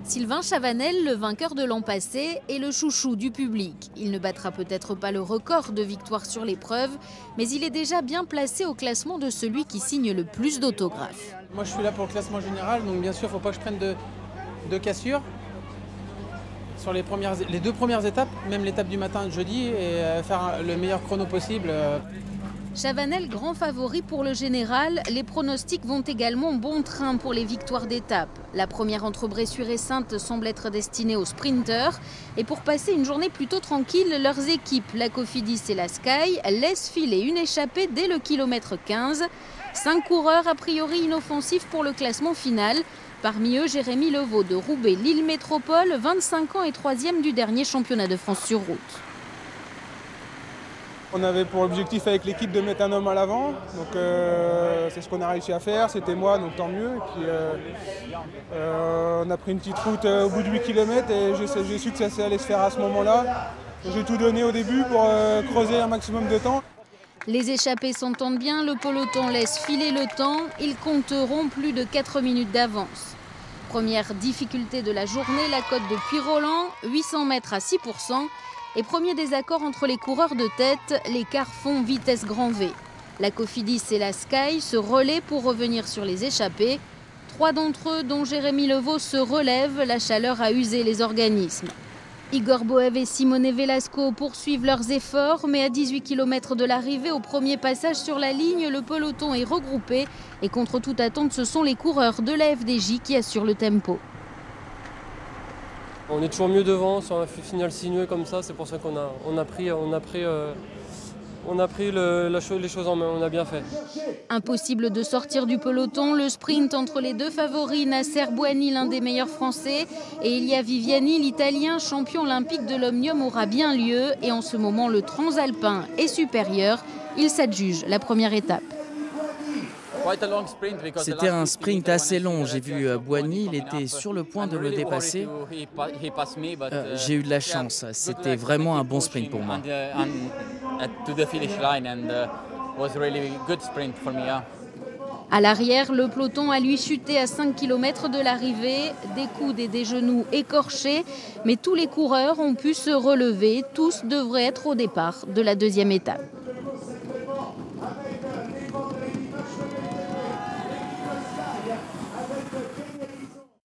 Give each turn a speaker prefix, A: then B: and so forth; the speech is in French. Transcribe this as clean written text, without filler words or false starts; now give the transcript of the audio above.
A: Sylvain Chavanel, le vainqueur de l'an passé, est le chouchou du public. Il ne battra peut-être pas le record de victoires sur l'épreuve, mais il est déjà bien placé au classement de celui qui signe le plus d'autographes.
B: Moi je suis là pour le classement général, donc bien sûr il ne faut pas que je prenne de cassure. Sur les deux premières étapes, même l'étape du matin de jeudi, et faire le meilleur chrono possible.
A: Chavanel, grand favori pour le général, les pronostics vont également bon train pour les victoires d'étape. La première entre Bressuire et Saintes semble être destinée aux sprinteurs. Et pour passer une journée plutôt tranquille, leurs équipes, la Cofidis et la Sky, laissent filer une échappée dès le kilomètre 15. 5 coureurs a priori inoffensifs pour le classement final. Parmi eux, Jérémy Levaux de Roubaix, Lille Métropole, 25 ans et 3e du dernier championnat de France sur route.
C: On avait pour objectif avec l'équipe de mettre un homme à l'avant, donc c'est ce qu'on a réussi à faire, c'était moi, donc tant mieux. Et puis on a pris une petite route au bout de 8 km et j'ai su que ça allait se faire à ce moment-là. J'ai tout donné au début pour creuser un maximum de temps.
A: Les échappés s'entendent bien, le peloton laisse filer le temps, ils compteront plus de 4 minutes d'avance. Première difficulté de la journée, la côte de Puyroland, 800 mètres à 6%. Et premier désaccord entre les coureurs de tête, l'écart fond vitesse grand V. La Cofidis et la Sky se relaient pour revenir sur les échappés. 3 d'entre eux, dont Jérémy Levaux, se relèvent, la chaleur a usé les organismes. Igor Boev et Simone Velasco poursuivent leurs efforts, mais à 18 km de l'arrivée, au premier passage sur la ligne, le peloton est regroupé. Et contre toute attente, ce sont les coureurs de la FDJ qui assurent le tempo.
D: On est toujours mieux devant sur un final sinueux comme ça, c'est pour ça qu'on a pris les choses en main, on a bien fait.
A: Impossible de sortir du peloton, le sprint entre les deux favoris, Nasser Bouhanni, l'un des meilleurs français, et Elia Viviani, l'italien champion olympique de l'Omnium, aura bien lieu. Et en ce moment, le transalpin est supérieur. Il s'adjuge la première étape.
E: C'était un sprint assez long. J'ai vu Bouhanni, il était sur le point de me dépasser. J'ai eu de la chance. C'était vraiment un bon sprint pour moi.
A: À l'arrière, le peloton a lui chuté à 5 km de l'arrivée. Des coudes et des genoux écorchés. Mais tous les coureurs ont pu se relever. Tous devraient être au départ de la deuxième étape.